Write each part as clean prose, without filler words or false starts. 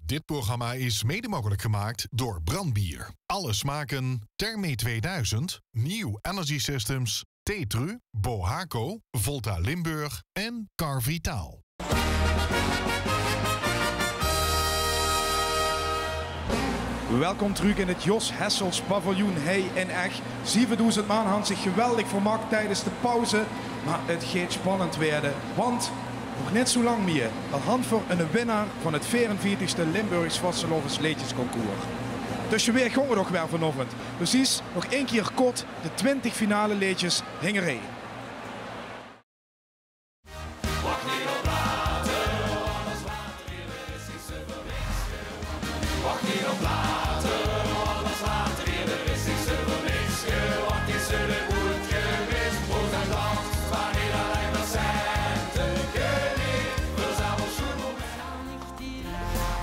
Dit programma is mede mogelijk gemaakt door Brandbier. Alle smaken, Therme 2000, New Energy Systems, Tetru, Bohaco, Volta Limburg en Carvitaal. Welkom terug in het Jos Hessels paviljoen. Hij in echt 7000 man had zich geweldig vermaakt tijdens de pauze. Maar het gaat spannend werden, want nog net zo lang meer dan hand voor een winnaar van het 44e Limburgs Vastelovens Leedjesconcours. Dus je weer gongen nog wel vanochtend. Precies, nog één keer kort de 20 finale leedjes hingerij. Wacht niet op later, alles water in de Russische vermixje. Wacht niet op later, alles water in de Russische vermixje. Wat is er goed geweest, voor zijn land, waar niet alleen maar centen geniet. Verzamel schoenen.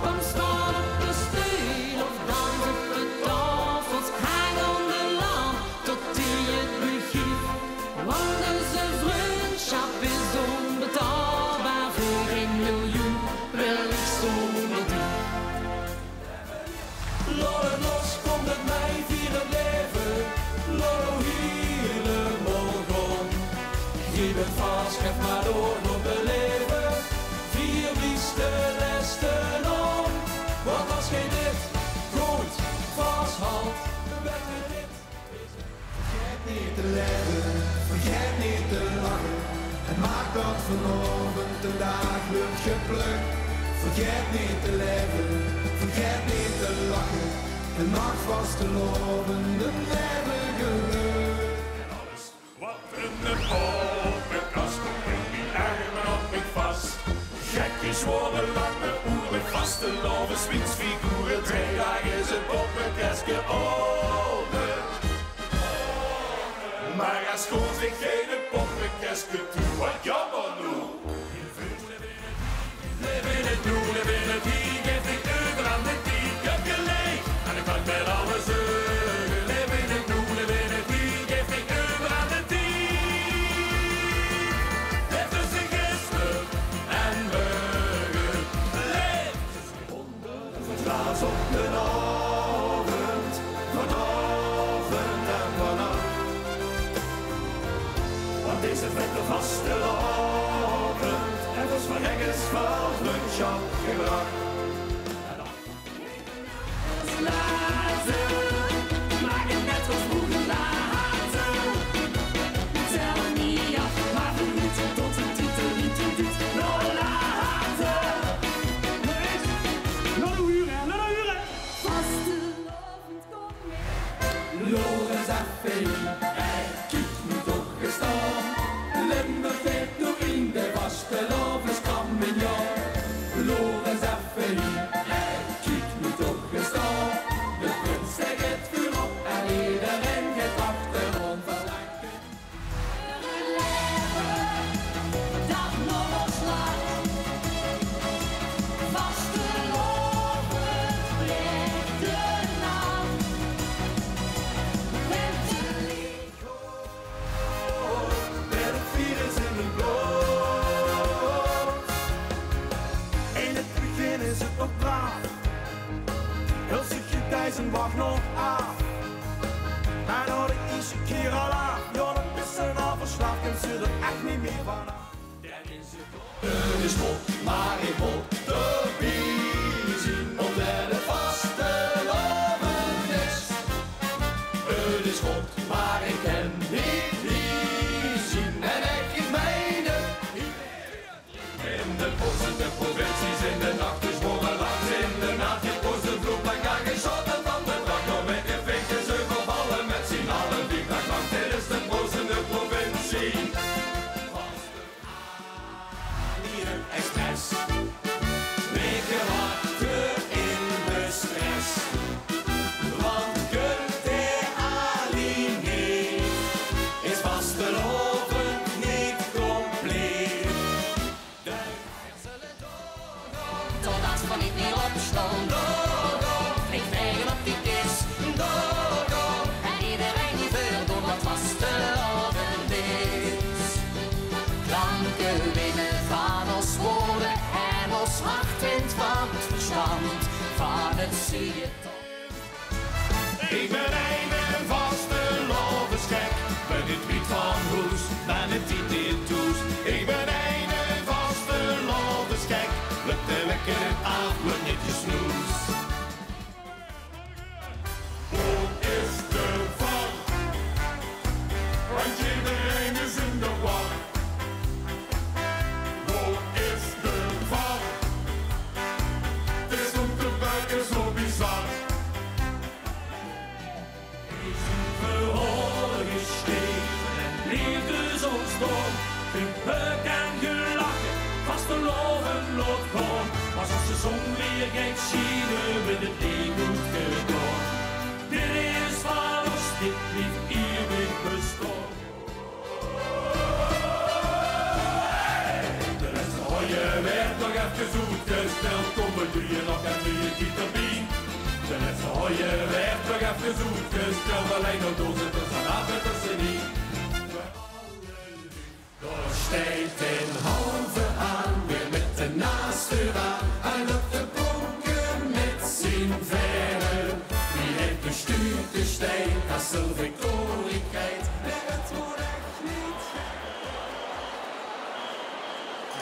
Kom staan op de steen of dans op de tafels, hang om de lamp tot die het begift. Want deze vriendschap is onbetaalbaar voor geen miljoen, wellicht zonder die. Lollo los, komt het mij vieren leven. Lollo hele morgen. Geef het vast, geef maar door nog beleven. Vier liefste lessen om. Want als geen dit goed vasthoudt, werd het dit. Vergeet niet te leven, vergeet niet te lachen. En maak dat vanavond een dag lucht geplukt. Vergeet niet te leven, vergeet niet te lachen. En maak vast te loven de eeuwige lucht. Wat een poppenkast, ik die armen op ik vast. Gekjes worden lange oeren, vaste loven, swings-figuren. 2 dagen is het poppenkastje open. Maar als schoon zich geen poppenkastje toe, wat jammer nu. Leef in het doel, leef in het hier, geef ik over aan de die. Ik heb geleefd en ik kan met alles zeggen. Leef in het doel, leef in het hier, geef ik over aan de die. Leef tussen gisteren en morgen. Leef tussen het glaas op de avond, vanavond en vannacht. Want is het met de vaste avond en was van ergens van vriendschap gebracht. Laten, maak het net als vroeger laten. Tel niet af, maar we moeten tot een titel niet te doet. Nog laten. Nog een uur. Vastelovend, kom mee. Lorenz Affey, hij kiekt nu toch gestaan. Limburg heeft nog in de vastelovens kampioen. Lorenz Affey, hij kiekt nu toch gestaan. De prins zegt het vuur op en iedereen gaat achterom verlangen. Dat nog loslaat. Vastelovend blijft de naam. Bent de lief. Met het virus in de bloed. In het begin is het nog braaf. Heel stukje Thijssen wacht nog af. En dan is een keer al af. Ja, dan is ze al verslaafd en ze er echt niet meer van af. Dan is het is vol, maar ik wil de bier zien. Omdat het vastelovend is. Het is goed, maar ik ken niet wie zien. En ik in mijne. In de bossen, de provincies, in de nacht is morgen langs. In de nacht je post de vloek, maar ga geen schotten van de dag. Nog met je vinkjes overvallen met z'n allen. Die dag lang, dit is de bossen, de provincie. Hier express. van het zie je toch. Ik ben een vaste lovensgek, ben niet Piet van Hoes, ben het niet in Toes. Ik ben een vaste lovensgek, lukt de wekker af, lukt niet je snoes. Hoe is de val? Want iedereen is in de war. Hoe is de val? Het is om te buiken zo bizar. Verholen geschreven en liefde zo storm. Gebeuk en gelachen, vast geloven loopt gewoon. Maar als de zon weer gaat schijnen, we de ding goed gedaan. Dit is van ons, dit lief eeuwig bestaan. De rest van je werd nog even zoetgesteld, kom we doe je nog even je vitamine. De rest van je werd nog even zoetgesteld, alleen nog doorzitters en afwetters niet. Door steekt in halve aan, weer met de naaste aan. Hij loopt de bonken met zijn verre. Wie heeft bestuurd de steen, Kassel Victoriekheid. Het wordt echt niet.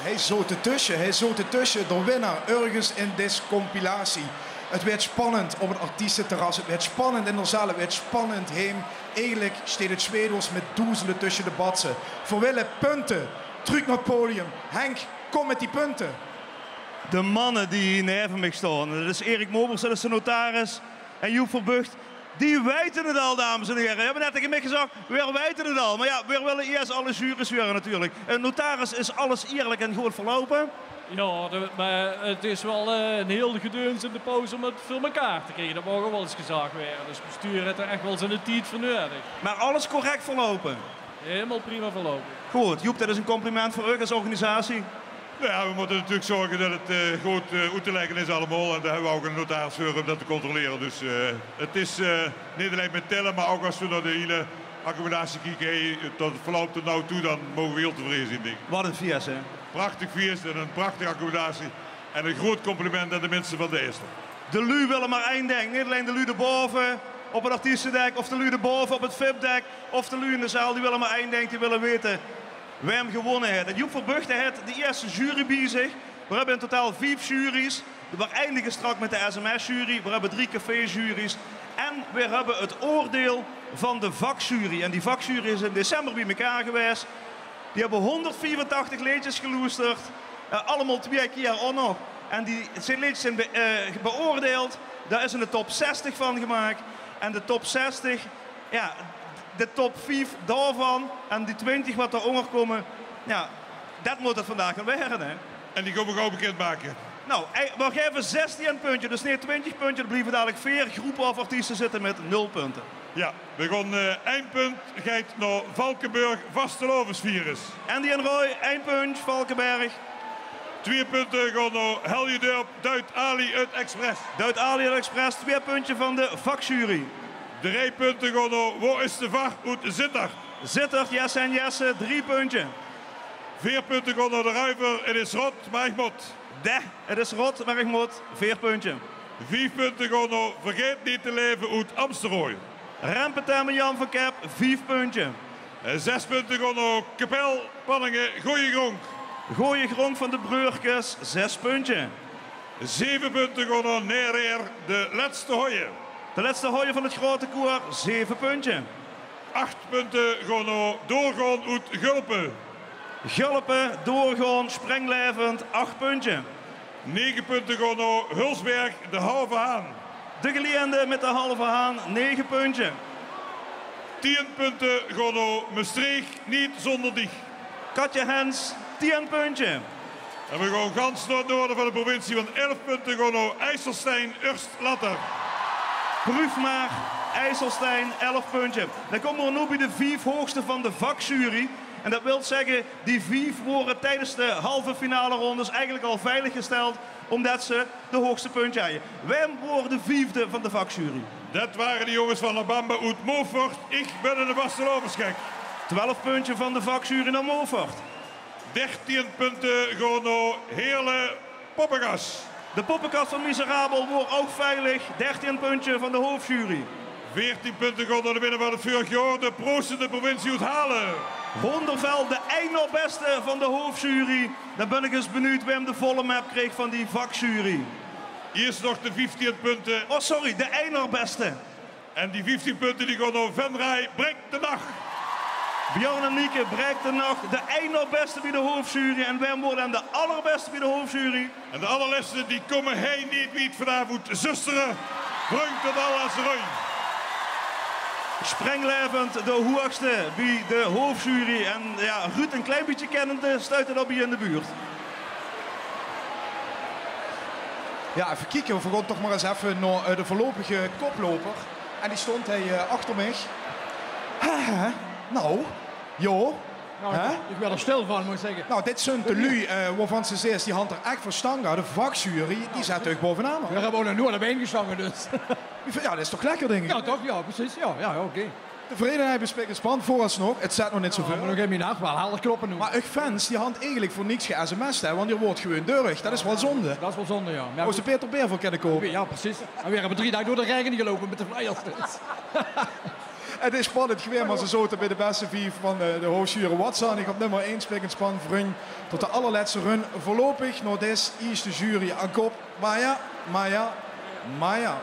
Hij zat ertussen, de winnaar ergens in deze compilatie. Het werd spannend op het artiestenterras, het werd spannend in de zaal, het werd spannend heen. Eigenlijk steed het Zweedels met doezelen tussen de batsen. Voor willen punten, terug naar het podium. Henk, kom met die punten. De mannen die hier neven mij staan, dat is Erik Mobers, dat is de notaris, en Joep Verbucht, die weten het al, dames en heren. We hebben net tegen mij gezegd, we weten het al. Maar ja, we willen eerst alle jury's weer natuurlijk. Een notaris is alles eerlijk en goed verlopen. Ja, maar het is wel een heel gedeuns in de pauze om het voor elkaar te krijgen. Dat mag wel eens gezegd worden. Dus het bestuur heeft er echt wel zijn tijd voor nodig. Maar alles correct verlopen. Helemaal prima verlopen. Goed, Joep, dat is een compliment voor u als organisatie. Nou ja, we moeten natuurlijk zorgen dat het goed uit te leggen is allemaal. En daar hebben we ook een notaris voor om dat te controleren. Dus het is niet alleen met tellen, maar ook als we naar de hele accommodatie kijken, tot het verloopt tot nou toe, dan mogen we heel tevreden zijn, denk ik. Wat een feest, hè? Prachtig feest en een prachtige accommodatie. En een groot compliment aan de mensen van de eerste. De lui willen maar één ding. Niet alleen de lui erboven op het artiestendek, of de lui erboven op het VIP-dek, of de lui in de zaal. Die willen maar één ding, die willen weten wie hem gewonnen heeft. En Joep Verbucht heeft de eerste jury bij zich. We hebben in totaal 5 juries. We eindigen straks met de SMS-jury. We hebben 3 café-juries. En we hebben het oordeel van de vakjury. En die vakjury is in december bij elkaar geweest. Die hebben 184 liedjes geluisterd. Allemaal 2 keer ook nog. En die liedjes zijn beoordeeld. Daar is in de top 60 van gemaakt. En de top 60, ja, de top 5 daarvan. En die 20 wat eronder komen, ja, dat moet het vandaag gaan werden, hè. En die komen we ook bekend maken. Nou, we geven 16 punten, dus niet 20 punten. Er blijven dadelijk 4 groepen of artiesten zitten met 0 punten. Ja, we gaan 1 punt gaat naar Valkenburg Vastelovensvirus. Andy en Roy, 1 punt, Valkenberg. 2 punten gaan naar Heljedorp, Duit Ali uit Express. Duit Ali uit Express, 2 puntjes van de vakjury. 3 punten gaan naar Waar is de Vacht uit Zittert. Zittert, Jesse en Jesse, 3 punten. 4 punten gaan naar de Ruiver, het is rot, maar ik moet. Het is rot, maar ik moet, 4 punten. 5 punten gaan naar Vergeet niet te leven uit Amsterooy. Rempetem en Jan van Kep, 5 punten. 6 punten gaan naar Kapel, Panningen, Gooie Gronk. Gooie Gronk van de Breurkes, 6 punten. 7 punten gaan naar Neereer, de laatste hooien. De laatste hooien van het grote koor, 7 punten. 8 punten gaan naar Doorgaan uit Gulpen. Gulpen, Doorgaan, Sprenglevend, 8 punten. 9 punten gaan naar Hulsberg, de Halve Haan. De Geleende met de Halve Haan, 9 punten. 10 punten gaan naar Maastricht, niet zonder dich. Katja Hens, 10 punten. En we gaan gans naar het noorden van de provincie, want 11 punten gaan naar IJsselstein, Urst, Latter. Proef maar, IJsselstein, 11 punten. Dan komen we nu bij de 5 hoogste van de vakjury. En dat wil zeggen, die 5 worden tijdens de halve finale rondes eigenlijk al veiliggesteld, omdat ze de hoogste puntje hadden. Wij worden de 5e van de vakjury. Dat waren de jongens van La Bamba uit Moffort. Ik ben in de Vastelovensgek. 12 punten van de vakjury naar Moffort. 13 punten gaan naar Heerle Poppegas. De poppenkast van Miserabel wordt ook veilig. 13 puntje van de hoofdjury. 14 punten gaat naar de winnaar van het vorig jaar. De proostende provincie Oud-Halen. Honderveld, de ene beste van de hoofdjury. Dan ben ik eens benieuwd wie hem de volle map kreeg van die vakjury. Eerst nog de 15 punten. Oh, sorry, de ene beste. En die 15 punten die gaan naar Venray. Breekt de nacht. Björn en Mieke bereikt de nacht. De ene beste bij de hoofdjury. En wij worden de allerbeste bij de hoofdjury. En de allerlaatste die komen hij niet vanavond. Zusteren. Bruin tot allerlaatste ruim. Sprenglevend de hoogste bij de hoofdjury. En ja, Ruud een klein beetje kennende stuit het op hier in de buurt. Ja, even kijken. We gaan toch maar eens even naar de voorlopige koploper. En die stond hij achter mij. Nou, joh. Nou, ik werd er stil van, moet ik zeggen. Nou, dit zijn de lui waarvan ze zegt, die hand er echt verstand had. De vakjury, die zat natuurlijk bovenaan. We hebben ook nog nooit op één gestangen, dus. Ja, dat is toch lekker, denk ik? Ja, toch? Ja, precies. Ja, oké. De Verenigheid bespreekt spannend vooralsnog. Het zit nog niet zoveel. Maar nog even in nacht wel helder kloppen nu. Maar ik fans, die hand eigenlijk voor niks ge-sms'd, hè, want je wordt gewoon deurig. Dat is wel zonde. Dat is wel zonde, ja. Moest de Peter Beer voor kunnen kopen. Ja, precies. En we hebben 3 dagen door de regen gelopen met de flyers. Het is spannend geweest, maar ze zoten bij de beste 4 van de hoofdjury Watson. Ik op nummer 1 sprekend spannend voor hun tot de allerlaatste run. Voorlopig nog deze is de jury aan kop. Maya.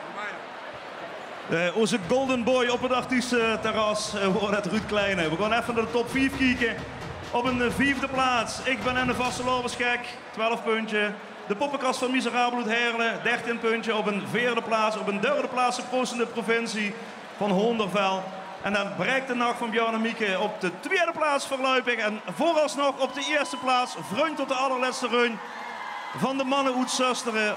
Onze golden boy op het artiestenterras wordt het Ruud Kleine. We gaan even naar de top 5 kijken. Op een 4e plaats. Ik ben in de vastelovensgek, 12 puntje. De poppenkast van Miserabel uit Heerlen, 13 puntje. Op een 4e plaats. Op een 3e plaats de proostende provincie van Honderveld. En dan bereikt de nacht van Björn en Mieke op de 2e plaats voorlopig. En vooralsnog op de 1e plaats, vreun tot de allerlaatste run van de mannen uit Zusteren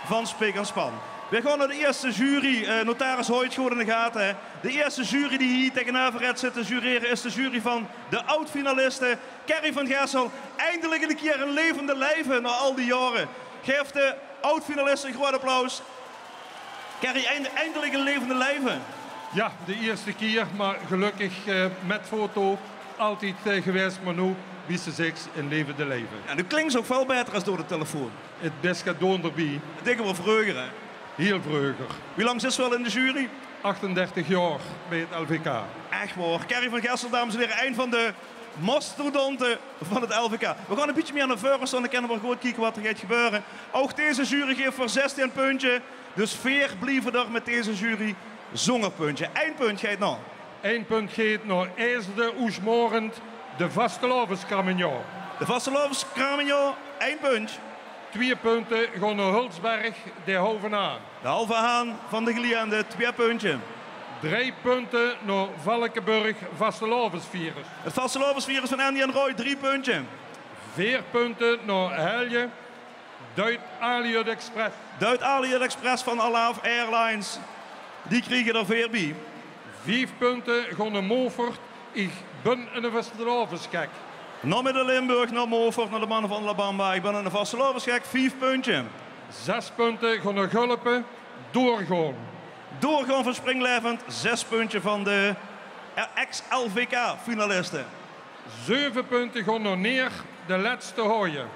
van Spik en Span. We gaan naar de eerste jury. Notaris Hoyt gewoon in de gaten. Hè. De eerste jury die hier tegenover het zit te jureren is de jury van de oud-finalisten. Kerry van Gessel. Eindelijk een keer een levende lijve na al die jaren. Geef de oud-finalisten een groot applaus. Kerry, eindelijk een levende lijve. Ja, de eerste keer, maar gelukkig met foto. Altijd geweest, maar nu wist ze zich in levende leven. Ja, nu klinkt ze ook veel beter als door de telefoon. Het best gaat door erbij. Dat denk ik wel vreugder, hè? Heel vreugder. Wie lang zit ze wel in de jury? 38 jaar bij het LVK. Echt waar. Kerry van Gessel, dames en heren, een van de mastodonten van het LVK. We gaan een beetje meer naar voren staan, dan kunnen we goed kijken wat er gaat gebeuren. Ook deze jury geeft voor 16 puntje. Dus 4 blijven er met deze jury zonder puntje. 1 punt gaat nog. 1 punt gaat naar IJsde Oesmorend, de Vastelovens-Kramignon. De Vastelovens-Kramignon, 1 punt. 2 punten gaan naar Hulsberg, de Hovenaan. De Halve Haan van de Gliende, 2 puntje. 3 punten naar Valkenburg, Vastelovensvirus. Het Vastelovensvirus van Andy en Roy, 3 puntje. 4 punten naar Helje, Duit Aliot Express. Duit Aliot Express van Alaaf Airlines. Die kregen er 4 bij. 5 punten gaan naar Moffert. Ik ben een Vastelovensgek. Nog met de Limburg, naar Moffert, naar de mannen van La Bamba. Ik ben een Vastelovensgek, 5 puntje. 6 punten gaan naar Gulpen. Doorgaan. Doorgaan van Springlevend, 6 puntje van de ex-LVK-finalisten. 7 punten gaan naar Neer, de laatste hooien.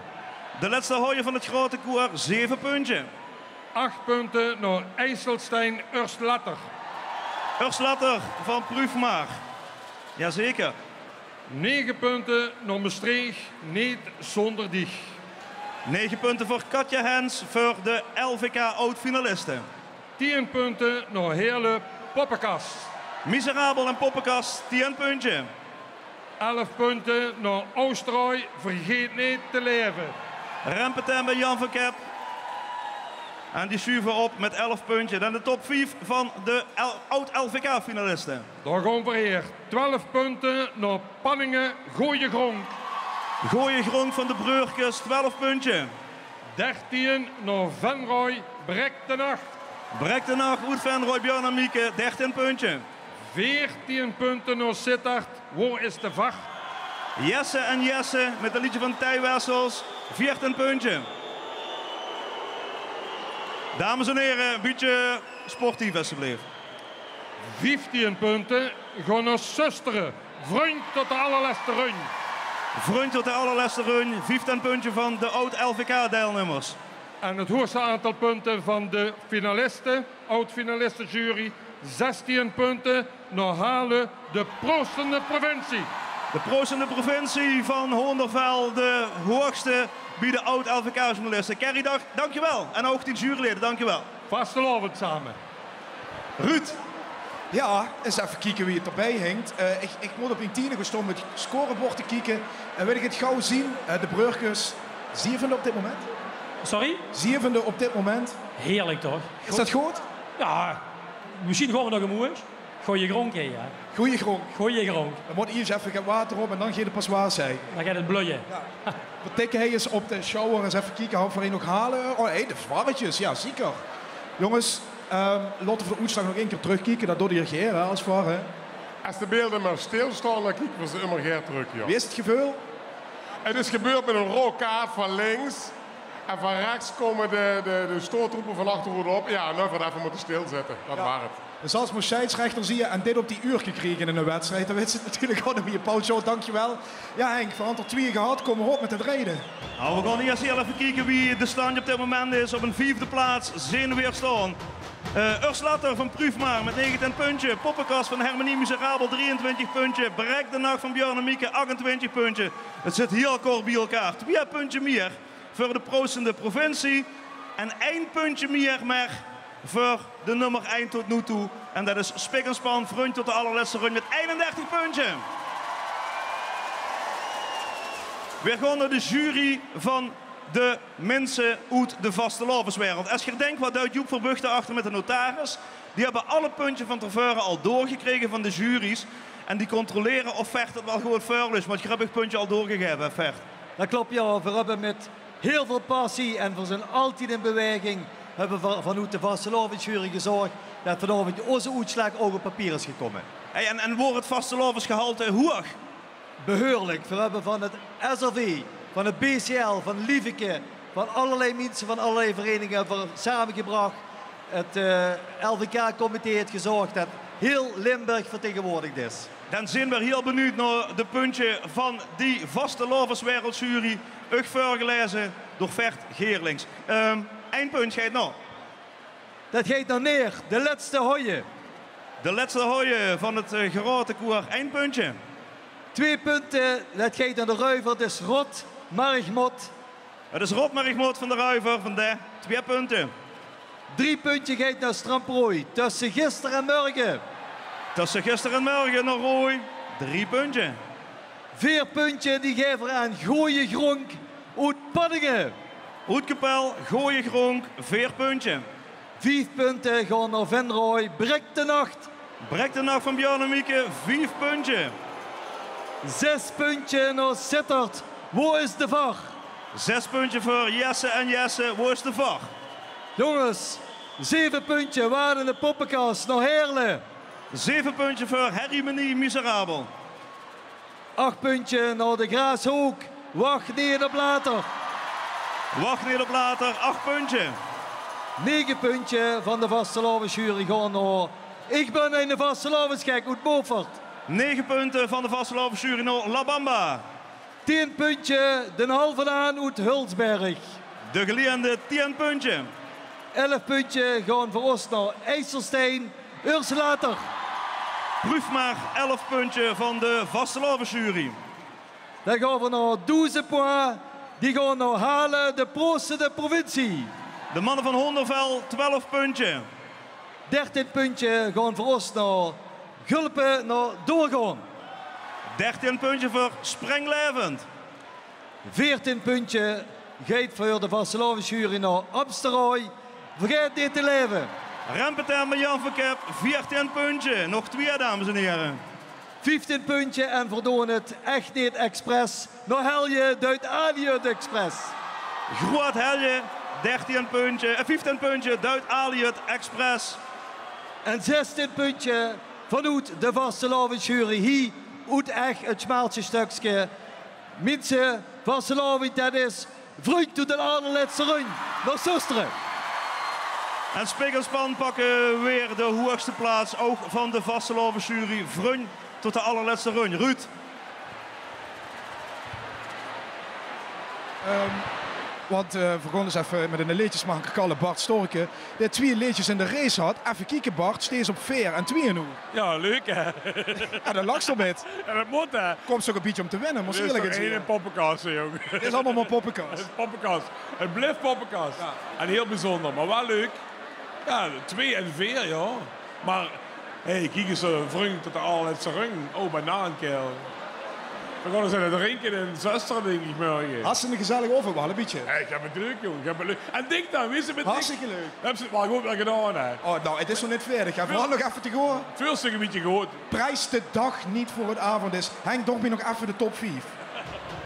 De laatste hooien van het grote koer, 7 puntje. 8 punten naar IJsselstein, Urslatter. Urslatter van Prüfmaar. Jazeker. 9 punten naar Maastricht, niet zonder dich. 9 punten voor Katja Hens voor de LVK oud-finalisten. 10 punten naar Heerlen, Poppenkast. Miserabel en Poppenkast, 10 puntje. 11 punten naar Oosterhooi, vergeet niet te leven. Rempetem bij Jan van Kep. En die schuiven op met 11 puntjes. Dan de top 5 van de oud-LVK-finalisten. Daar gaan we weer. 12 punten naar Panningen, Gooiegronk. Gooiegronk van de Breurkes, 12 puntje. 13 naar Venrooy, Brek de Nacht. Brek de Nacht, Oet Venrooy, Björn en Mieke, 13 puntje. 14 punten naar Sittard, waar is de vacht? Jesse en Jesse met een liedje van Tij Wessels, 14 puntje. Dames en heren, een beetje sportief alsjeblieft. 15 punten gaan naar Zusteren. Vriend tot de allerlaatste run. Vriend tot de allerlaatste run, 15 puntje van de oud-LVK-deelnemers. En het hoogste aantal punten van de finalisten, oud-finalistenjury, 16 punten, nog halen de proostende provincie. De proostende provincie van Hoornderveld, de hoogste bij de oud-LVK-journalisten. Kerry, dankjewel. En ook die juryleden, dankjewel. Vastelovend samen. Ruud. Ja, eens even kijken wie het erbij hangt. Ik moet op een tiende gestaan met het scorebord te kijken. En wil ik het gauw zien. De Brugkes, 7e op dit moment. Sorry? 7e op dit moment. Heerlijk toch? Is dat goed? Ja, misschien gaan we nog een moe. Gooi je gronk in, ja. Goeie gronk. Gooi je gronk. Dan moet eerst even water op en dan ga je de pas waar zijn. Dan gaat het bloeien. Ja. Wat tikken hij eens op de shower eens even kijken. Hou voor een nog halen. Oh hé, de varretjes. Ja, zeker. Jongens, laten we de uitslag nog één keer terugkijken. Dat doet hij hier als var. Hè. Als de beelden maar stilstaan, dan kijken we ze immer weer terug. Ja. Wie is het gebeurd? Het is gebeurd met een rode kaart van links. En van rechts komen de stoottroepen van achterhoede op. Ja, nu we even moeten stilzetten. Dat waren het. Dus als mijn scheidsrechter zie je en dit op die uur gekregen in een wedstrijd, dan weet ze het natuurlijk gewoon weer. Paul Short, dankjewel. Ja Henk, van aantal 2 gehad, kom maar op met het reden. Nou, we gaan eerst heel even kijken wie de stand op dit moment is. Op een 4e plaats, zenuweer staan. Urs Latter van Prüfmaar met 19 puntje. Poppenkast van Hermanie Miserabel 23 puntje. Brek de Nacht van Björn en Mieke 28 puntje. Het zit heel kort bij elkaar. 2 puntje meer voor de proostende provincie. En 1 puntje meer maar voor de nummer 1 tot nu toe. En dat is Spik en Span, vriend tot de allerlaatste run met 31 puntje. We gaan naar de jury van de mensen uit de vastelovenswereld. Als je denkt wat duidt Joep Verbuchten achter met de notaris. Die hebben alle puntjes van tevoren al doorgekregen van de juries. En die controleren of Vecht het wel gewoon vuil is. Want je hebt het puntje al doorgegeven, Vecht. Dat klopt, ja. We hebben met heel veel passie en we zijn altijd in beweging. Hebben we vanuit de vastelovensjury gezorgd dat vanavond onze uitslag ook op papier is gekomen. Hey, en wordt het vastelovensgehalte hoog? Behoorlijk. We hebben van het SLV, van het BCL, van Lieveke, van allerlei mensen, van allerlei verenigingen samengebracht. Het LVK-comité heeft gezorgd dat heel Limburg vertegenwoordigd is. Dan zijn we heel benieuwd naar de puntje van die vastelovenswereldjury. Ook voorgelezen door Vecht Geerlings. 1 punt gaat nog. Dat gaat nog neer. De laatste hooien. De laatste hooien van het grote koer. 1 puntje. 2 punten. Dat gaat naar de ruiver. Het is Rot Margmot. Het is Rot Margmot van de ruiver. Van de 2 punten. 3 puntje gaat naar Stramprooi. Tussen gisteren en morgen. Tussen gisteren en morgen naar Rooi. 3 puntje. 4 puntje die geven aan Gooie Gronk uit Paddingen. Oetkapel, Gooie Gronk, 4 puntje. 5 punten gaan naar Venrooy, Brek de Nacht. Brek de Nacht van Björn en Mieke, 5 puntje. 6 puntje naar Sittard, waar is de VAR? 6 puntje voor Jesse en Jesse, waar is de VAR? Jongens, 7 puntje, waar in de poppenkast naar Heerlen. 7 puntje voor Hermanie Miserabel. 8 puntje naar de Graashoek, wacht Nederblater. Wacht Nederblater, 8 puntje. 9 puntje van de vastelovensjury gaan naar Ik ben een vastelovensgek uit Beaufort. 9 punten van de vastelovensjury naar La Bamba. 10 puntje Den Halve aan uit Hulsberg. De geleende 10 puntje. 11 puntje gaan voor ons naar IJsselstein, Urselater. Prüfmaar, 11 puntje van de vastelovensjury. Dan gaan we naar 12 points. Die gaan naar Halen, de proostende provincie. De mannen van Hoornderveld, 12 puntje. 13 puntje gaan voor ons naar Gulpen, naar Doorgaan. 13 puntje voor Sprenglevend. 14 puntje gaat voor de vastelovensjury naar Amsterooy. Vergeet niet te leven. Rempetem met Jan van Kep, 14 puntje. Nog 2, dames en heren. 15 puntje en verdoen het echt niet expres. Naar Helje, Duit Aliut Express. Groot Helje, 15 puntje, Duit Aliut Express. En 16 puntje vanuit de vastelovensjury hier uit echt het smaaltje stukje. Mensen, vastelovend, dat is vriend tot de allerlaatste run. Naar Zusteren. En Spik en Span pakken weer de hoogste plaats, ook van de vastelovensjury. Vriend tot de allerlaatste run. Ruud. Want we gaan eens even met een leedjesmaker kallen Bart Storken. Die 2 leedjes in de race had. Even kijken Bart, steeds op 4 en 2 nu. Ja, leuk hè. Ja, dat lachst op het. En dat moet hè. Komt zo een beetje om te winnen, maar eerlijk is gezegd. een poppenkast, jongen. Dit is allemaal maar poppenkast. Het is poppenkast. Het blijft poppenkast. Ja. En heel bijzonder, maar wel leuk. Ja, 2 en 4, ja. Maar, hey, kijk eens, vriend tot de allerlaatste ring. Oh, bananenkel. We gaan eens aan het drinken in Zuster, denk ik morgen. Hartstikke gezellig over, wel een beetje. Hey, ik heb het leuk, jongen. Ik heb het leuk. En dik dan, wist je met hartstikke leuk. Heb je het maar goed wel gedaan, hè? Oh, nou, het is nog net verder. Ga vooral nog even te gaan. Veel stukken een beetje goed. Prijs de dag niet voor het avond is. Henk, toch ben nog even de top 5.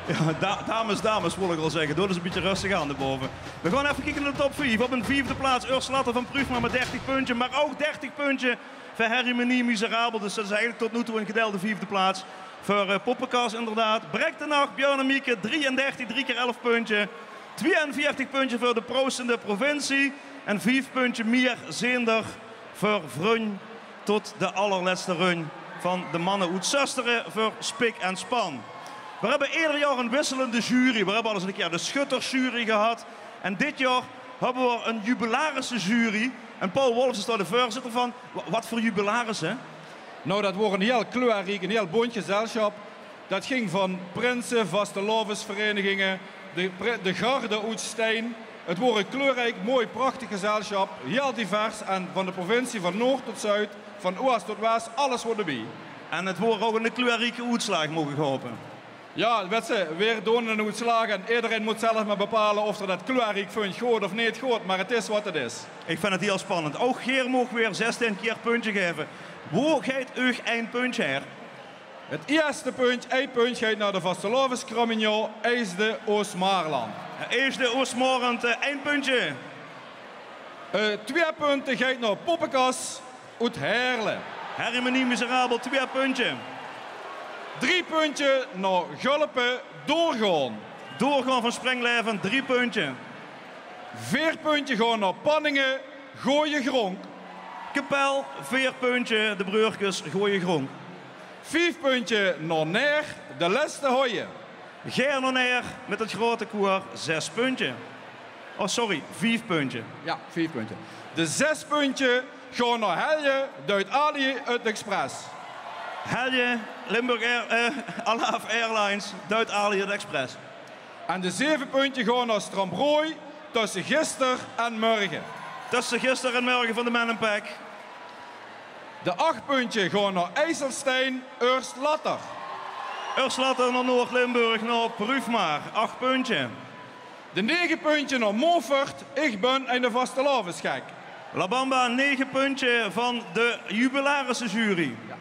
Ja, dames, wil ik wel zeggen. Doe dus een beetje rustig aan erboven. We gaan even kijken naar de top 5. Op een 4e plaats Urslatter van Prüfma met 30 punten. Maar ook 30 punten voor Harry Menie Miserabel. Dus dat is eigenlijk tot nu toe een gedeelde 4e plaats. Voor Poppenkast inderdaad. Brek de Nacht, Björn en Mieke, 33, 3 keer 11 punten. 42 punten voor de Proost in de provincie. En 5 punten meer Zeender voor Vrun tot de allerlaatste run van de mannen uit Zusteren voor Spik en Span. We hebben ieder jaar een wisselende jury. We hebben al eens een keer de schuttersjury gehad. En dit jaar hebben we een jubilarische jury. En Paul Wolfs is daar de voorzitter van. Wat voor jubilaris, hè? Nou, dat wordt een heel kleurrijk, een heel bunt gezelschap. Dat ging van prinsen, vastelovensverenigingen, de garde uit Steen. Het wordt een kleurrijk, mooi, prachtig gezelschap. Heel divers en van de provincie van Noord tot Zuid, van Oost tot West, alles wordt erbij. En het wordt ook een kleurrijke uitslag, mogen we hopen. Ja, weet je, weer doen een uitslag en iedereen moet zelf maar bepalen of er dat kleurrijk vindt, goed of niet goed, maar het is wat het is. Ik vind het heel spannend. Ook Geer mag weer 16 keer puntje geven. Hoe gaat u een puntje her? Het eerste punt, 1 puntje gaat naar de Vastelovens-Cramignon, IJsde Oost-Maarland. IJsde Oost-Maarland, 1 puntje. 2 punten gaat naar Poppenkast uit Heerlen. Harry Menie Miserabel, 2 punten. 3 punten naar Gulpen, Doorgaan. Doorgaan van Sprengleven, 3 punten. 4 punten gaan naar Panningen, Gooie Gronk. Kapel, 4 punten, de Breurkes, Gooie Gronk. 5 punten naar Neer, de Leste Hoyen. Geer naar Neer met het grote koer, 6 punten. Oh, sorry, 5 punten. Ja, 5 punten. De 6 punten gaan naar Helje, Duit-Ali uit Express. Helje, Limburg Alaf Airlines, Duit-Ali uit Express. En de 7 punten gaan naar Strambrooi tussen gister en morgen. Tussen gister en morgen van de Man Pack. De 8 punten gaan naar IJsselstein, Urslatter. Urslatter naar Noord-Limburg, naar Prüfma, 8 punten. De 9 punten naar Moffert, ik ben in de Vastelovensgek. La Bamba, 9 punten van de jubilarische jury. Ja.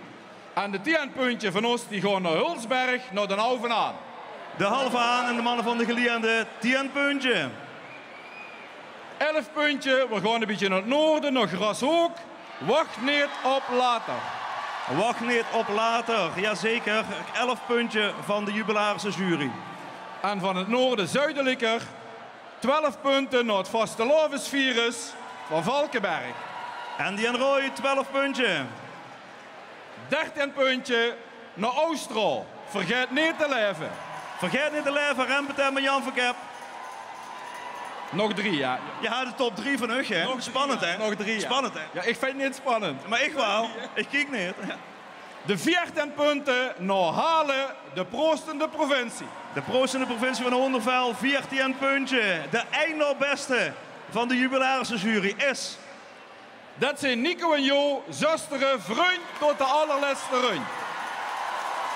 En de 10 punten van ons die gaan naar Hulsberg, naar de Halve Aan. De Halve Aan en de mannen van de Geliende, 10 punten. 11 punten, we gaan een beetje naar het noorden, naar Grashoek. Wacht niet op later. Wacht niet op later, jazeker. 11 punten van de jubilarische jury. En van het noorden zuidelijker, 12 punten naar het vastelovensvirus van Valkenberg. En die en Roy, 12 punten. 13 punten naar Oostro. Vergeet niet te leven. Vergeet niet te leven, Rempetem en Jan Verkep. Nog 3, ja. Ja, de top 3 van Ugg, hè? Nog spannend, drie, hè? Nog 3, spannend, hè? Ja, ik vind het niet spannend. Maar ik wel. Ik kijk niet. Ja. De 14 punten naar Halen, de proostende provincie. De proostende provincie van Hondervel, 14 punten. De eindelijk beste van de jubilarische jury is... Dat zijn Nico en Jo, zusteren, vriend tot de allerlaatste run.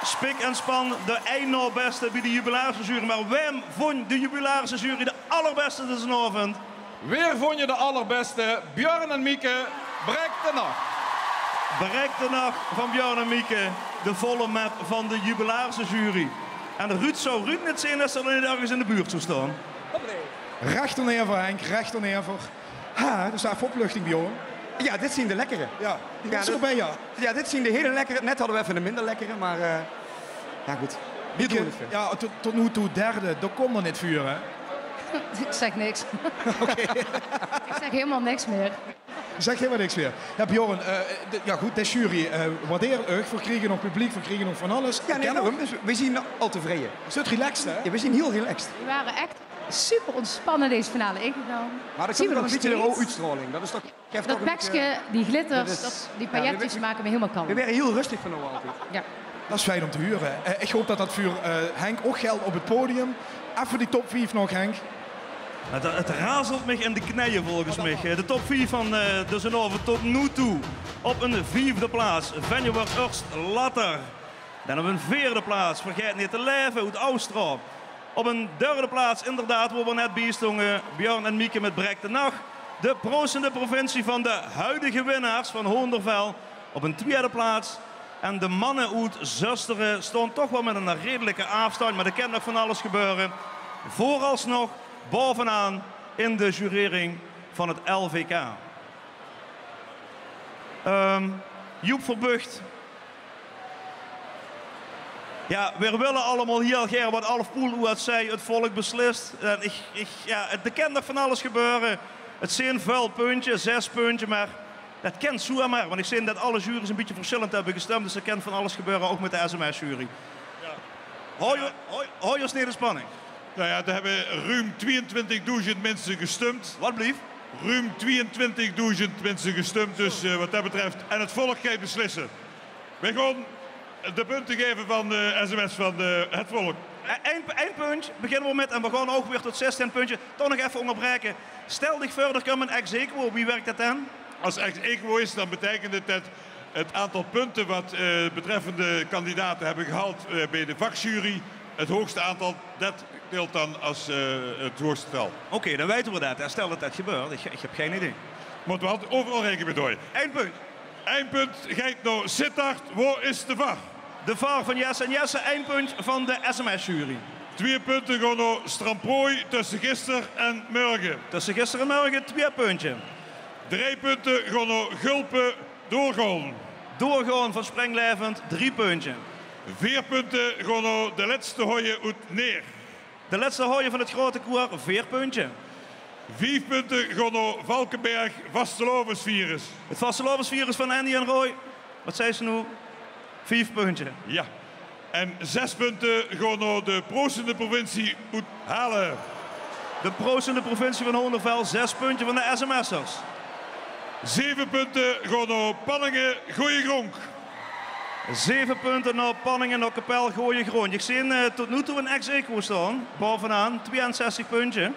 Spik en Span, de eindelijk beste bij de jubilarische jury. Maar wem vond de jubilarische jury de allerbeste deze avond? Weer vond je de allerbeste, Björn en Mieke, Brek de Nacht. Brek de Nacht van Björn en Mieke, de volle map van de jubilarische jury. En Ruud zou Ruud niet zien als er niet ergens in de buurt zou staan. Recht neer voor Henk, recht neer voor... Ha, er staat opluchting, Björn. Ja, dit zien de lekkere. Ja, ja, zo ben je. Ja, dit zien de hele lekkere. Net hadden we even een minder lekkere, maar ja goed. Mieke, ja, tot nu toe derde, daar komt er niet vuur, hè? Ik zeg niks. Oké. Ik zeg helemaal niks meer. Je zegt helemaal niks meer. Ja, Björn, ja goed, de jury waardeer Ugg. We kregen nog publiek, we kregen nog van alles. Ja, nee, daarom. Dus we zien al tevreden. Is het relaxed, hè? Ja, we zien heel relaxed. Die waren echt super ontspannen deze finale ingenomen. Maar dat Zien is we wel een nog beetje de steeds. uitstraling. Dat is toch... geeft Dat toch een bekje, beetje- die glitters, dat is- die ja, pailletjes maken me helemaal kalm. We werden heel rustig van nou altijd. Ja. Dat is fijn om te huren. Ik hoop dat dat voor Henk ook geldt op het podium. Even die top 5 nog, Henk. Het razelt me in de knieën volgens mij. De top 4 van Dussenhoven tot nu toe. Op een 4e plaats, Venjewer Urst Latter. Dan op een 4e plaats, vergeet niet te leven, uit Oostro. Op een 3e plaats, inderdaad, waar we net bijstongen, Björn en Mieke met Brek de Nacht. De proostende provincie van de huidige winnaars van Hoendervel. Op een 2e plaats. En de mannen uit Zusteren stond toch wel met een redelijke afstand, maar er kan nog van alles gebeuren. Vooralsnog bovenaan in de jurering van het LVK. Joep Verbucht. Ja, we willen allemaal hier, Gerard Alfpoel, hoe het zei, het volk beslist. Er kan nog van alles gebeuren. Het zijn vuil puntje, 6 puntje, maar dat kan zomaar. Want ik zie dat alle juries een beetje verschillend hebben gestemd, dus er kan van alles gebeuren, ook met de SMS-jury. Ja. Hoor je snede spanning? Nou ja, er hebben ruim 22.000 mensen gestemd. Wat blieft? Ruim 22.000 mensen gestemd, dus wat dat betreft. En het volk gaat beslissen. We gaan de punten geven van de sms van het volk. Eén puntje beginnen we met, en we gaan ook weer tot 16 puntjes. Toch nog even onderbreken. Stel dich verder, komen ex equo. Wie werkt dat aan? Als ex equo is, dan betekent het dat het aantal punten wat betreffende kandidaten hebben gehaald bij de vakjury, het hoogste aantal, dat deelt dan als het hoogste tel. Oké, dan weten we dat. En stel dat dat gebeurt, ik heb geen idee. Moeten we altijd overal rekening mee houden. 1 punt. 1 punt gaat naar Sittard. Waar is de VAR? De VAR van Jesse en Jesse, 1 punt van de SMS-jury. 2 punten gaan naar Stramprooi tussen gisteren en morgen. Tussen gisteren en morgen 2 punten. 3 punten gaan naar Gulpen Doorgaan. Doorgaan van Sprenglevend, 3 punten. 4 punten gaan naar de laatste hooien uit Neer. De laatste hooien van het grote koer, 4 punten. 5 punten gaan naar Valkenberg Vastelovensvirus. Het Vastelovensvirus van Andy en Roy. Wat zei ze nu? 5 punten. Ja. En 6 punten gaan naar de proostende provincie uit Halen. De proostende provincie van Hoendervel, 6 punten van de SMS'ers. 7 punten gaan naar Panningen Gooiegronk. 7 punten naar Panningen, naar Kapel, Gooiegronk. Ik zie tot nu toe een ex-equo staan. Bovenaan, 62 punten.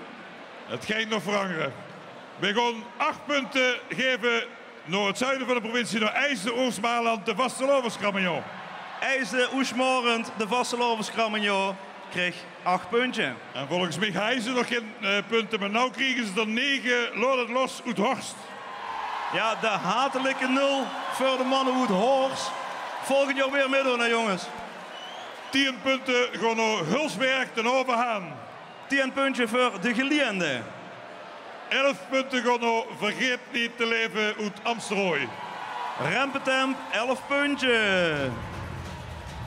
Het gaat nog veranderen. We gaan 8 punten geven naar het zuiden van de provincie, naar IJsde, Oost-Maarland, de Vastelovenscramignon. IJsde, Oesmorend, de Vastelovenscramignon kreeg 8 punten. En volgens mij hebben ze nog geen punten, maar nu kregen ze er 9. Laat het los uit Horst. Ja, de hatelijke 0 voor de mannen uit Horst. Volgend jaar weer meedoen, hè, jongens. 10 punten gaan naar Hulsberg ten Overhaan. 10 puntje voor de geleende. 11 punten gaan naar Vergeet niet te leven uit Amsterooi. Rempetemp, 11 puntje.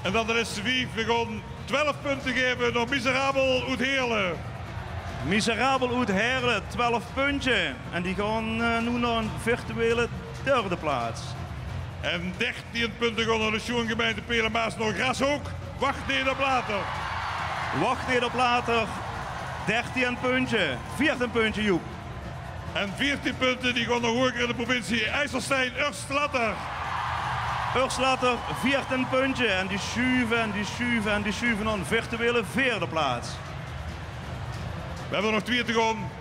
En dan de laatste 5. We gaan 12 punten geven naar Miserabel uit Heerlen. Miserabel uit Heerlen, 12 puntje. En die gaan nu naar een virtuele 3e plaats. En 13 punten gaan naar de Schoengemeente Pelemaas naar Grashoek. Wacht niet op later. Wacht niet op later. 13 puntje. 14 puntje, Joep. En 14 punten die gaan naar hoger in de provincie IJsselstein, Urst-Latter. Urst-Latter, 14 puntje. En die schuiven en die schuiven en die schuiven naar een virtuele 4e plaats. We hebben er nog 2 te gaan.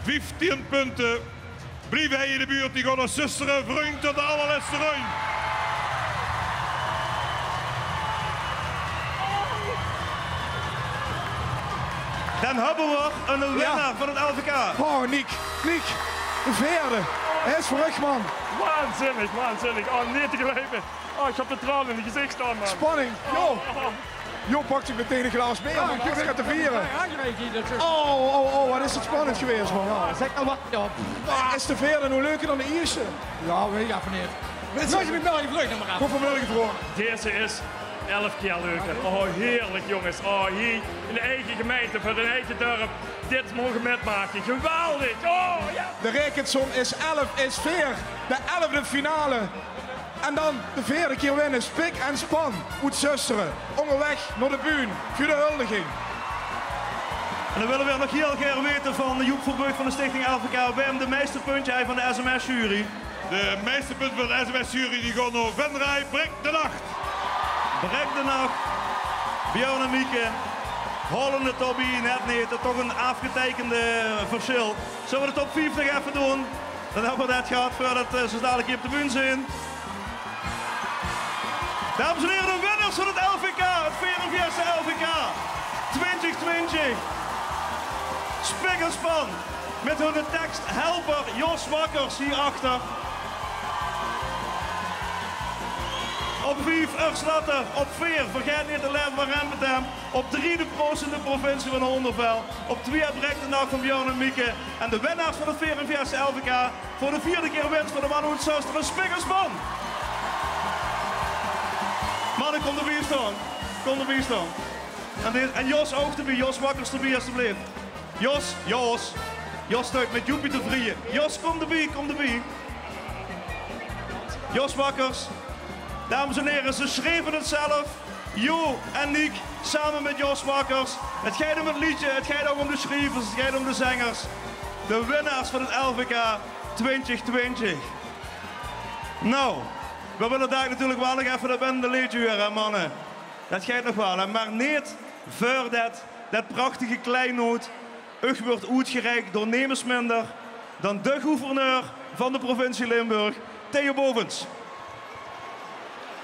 15 punten. Blijven hij in de buurt, die gaan naar Zusteren, Vrung tot de allerlaatste run. Dan hebben we een winnaar van het LVK. Oh, Niek, de vierde. Hij is terug, man. Waanzinnig. Oh, niet te geloven. Oh, ik heb de tranen in het gezicht staan, man. Spanning, joh. Jo pakt zich meteen een glas mee om een gift gaat te vieren. Oh, wat is het spannend geweest, man. Zeg nou wat. Ja. Is de vierde nou leuker dan de eerste? Ja, weet ik even niet. Weet je met België vlucht nog maar af. Hoeveel België verloren? Deze is 11 keer leuker. Oh, heerlijk, jongens. Oh, hier in de eigen gemeente, voor de eigen dorp. Dit mogen metmaken. Geweldig. Oh, ja. De rekensom is 11, is 4. De 11e finale. En dan de 4e keer winnen. Spik en span. Uit Zusteren. Onderweg naar de bühne. Voor de huldiging. En dan willen we nog heel graag weten van Joep Verburg van de Stichting LVK. Wim, de meeste puntje hij van de SMS-jury. De meeste punten van de SMS-jury die gaan naar Venray, Brek de Nacht. Brek de Nacht, Björn en Mieke. Hollende Toby, net niet. Dat is toch een afgetekende verschil. Zullen we de top 50 even doen? Dan hebben we dat gehad voordat ze dadelijk hier op de bühne zijn. Dames en heren, de winnaars van het LVK, het 44e LVK 2020. Spik en span met hun teksthelper Jos Wakkers hierachter. Op 5 Urslatter, op 4 vergeet niet de leven van Renbetem. Op 3 de Proost in de provincie van Hondervel. Op 2 Brek de Nacht van Björn en Mieke. En de winnaars van het 44e LVK voor de 4e keer winst voor de man uit Zuster, Spik en span. Mannen, kom erbij staan. Kom erbij staan. En Jos ook erbij. Jos Wakkers erbij, alstublieft. Jos stuit met Joepie te vrieën. Jos, kom erbij, kom erbij. Jos Wakkers. Dames en heren, ze schreven het zelf. Jo en Niek, samen met Jos Wakkers. Het gaat om het liedje, het gaat ook om de schrijvers, het gaat om de zangers. De winnaars van het LVK 2020. Nou, we willen daar natuurlijk wel nog even dat winnende liedje horen, mannen. Dat gaat nog wel, maar niet voordat dat prachtige kleinoot wordt uitgereikt door nemens minder dan de gouverneur van de provincie Limburg, Theo Bovens.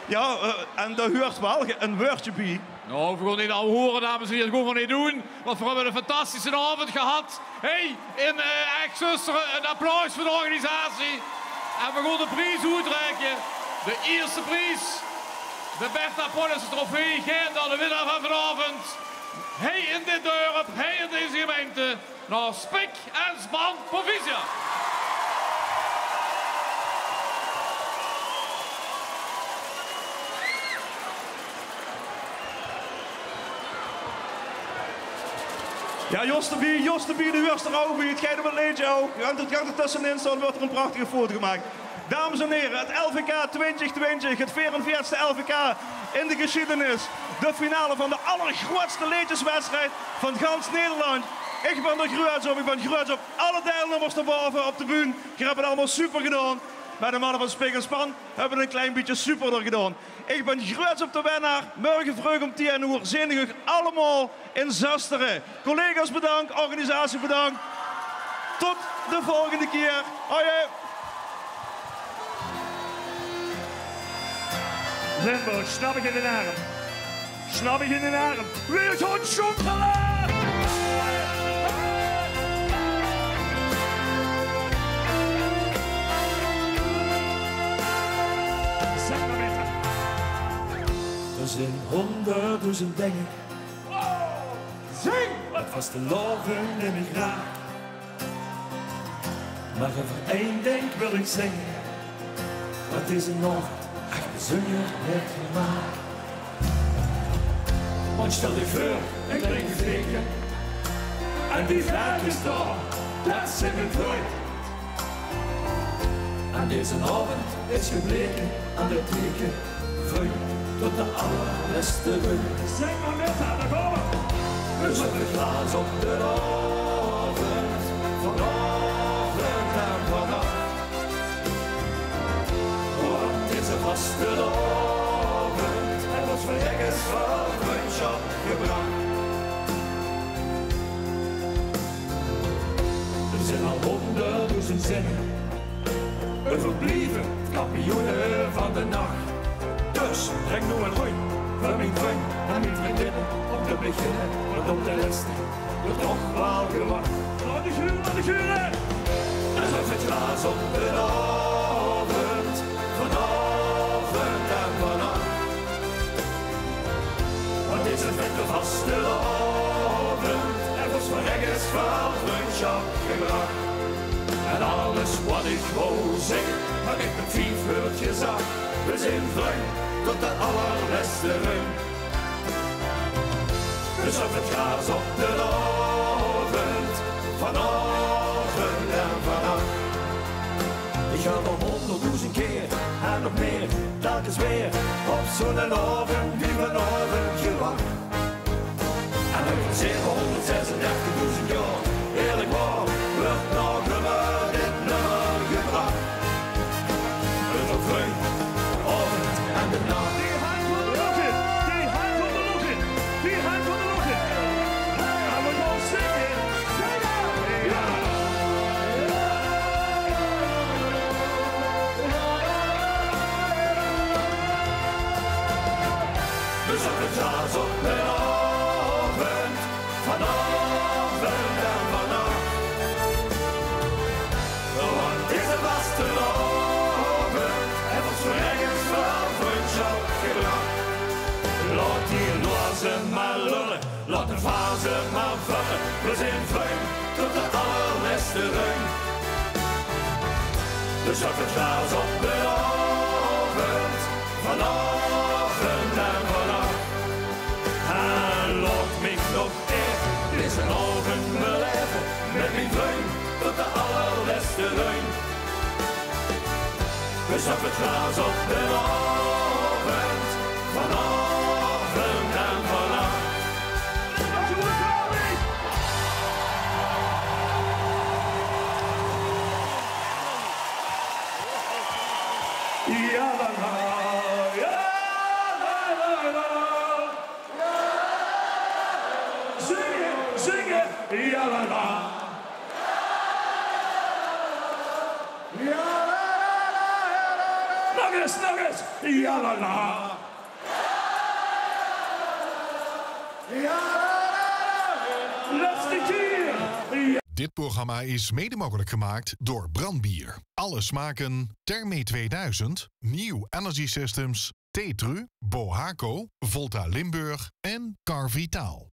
Ja, en daar hoort wel een woordje bij. Nou, we gaan niet al horen, dames en heren, dat gaan we niet doen. Want we hebben een fantastische avond gehad. Hey, echt zuster, een applaus voor de organisatie. En we gaan de prijs uitreiken. De eerste prijs. De Bertha Pollens trofee gaat naar de winnaar van vanavond. Hij in dit dorp, hij in deze gemeente. Naar Spik en Span Provincia. Ja, Jos de Bier, de huurster ook bij. Het gaat om het liedje ook. Het gaat er tussenin staan, wordt er een prachtige foto gemaakt. Dames en heren, het LVK 2020, het 44e LVK in de geschiedenis. De finale van de allergrootste liedjeswedstrijd van gans Nederland. Ik ben er groot op. Alle deelnemers erboven op de bühne. Je hebt het allemaal super gedaan. Maar de mannen van Spik en Span hebben een klein beetje superder gedaan. Ik ben groot op de winnaar. Morgen vroeg om 10 uur zijn we allemaal in Zusteren. Collega's bedankt, organisatie bedankt. Tot de volgende keer. Hoi. Limburg, snap ik in de arm. Snap ik in de arm. Wil zo'n schonkelen! Zeg maar beter. Er zijn 100.000 dingen. Zing! Met vaste loven neem ik graag. Maar over één ding wil ik zingen. Dat is een nog. Zing je het maar. Want stel je voor, ik ben gekeken. En die vraag is daar, dat zing ik nooit. En deze avond is gebleken aan de teken. Vroeg tot de allerbeste rug. Zeg maar met haar, daar komen we. We zetten het glaas op de avond. Vanavond en vanaf. Vastelovend, het was voor jekkers van vriendschap gebracht. Er zijn al 100.000 zinnen, we verblieven kampioenen van de nacht. Dus breng nu een roei voor mijn vriend en mijn vriendinnen om te beginnen, want op de rest wordt toch wel gewacht. Laat de guren! En zo het glaas op de avond, vanavond en vannacht. Want dit is een vette vastelovend, en was van ergens van vriendschap gebracht. En alles wat ik wou zeggen, had ik met 5 woordjes af. We zijn vriend tot de allerbeste run. Dus op het gaas op de avond, vanavond en vannacht. Ik ga nog 100.000 keer en nog meer, telkens weer op zo'n avond die vanavond gewacht. En nu van 736.000 jaar. Eerlijk waar, wordt nog nummer dit nummer gebracht. Het op vreugd, avond en de nacht. Die hand van de lucht in, die hand van de lucht in, die hand van de lucht in. En we gaan zingen. Ja. Dus op het gras op de avond, vanavond en vannacht. Want deze vaste avond en ons verregens van vriendschap gebracht. Laat die lozen maar lullen, laat de vazen maar vallen. We zijn vreemd tot de allerlaatste ring. Dus op het gras op de avond, vanavond en vannacht. En laat mij nog even deze ogen beleven met mijn vriend tot de allerlaatste ring. Dus op het gras op de avond, vanavond en vannacht. Ja, la, la, ja, la, la, la. Zingen, zingen, ja, la, la. Ja, la, la, la. Nog eens, ja, la, la. Ja, la, la. Laatste keer. Ja. Dit programma is mede mogelijk gemaakt door Brandbier. Alle smaken, Therme 2000, New Energy Systems, Tetru, Bohaco, Volta Limburg en Carvitaal.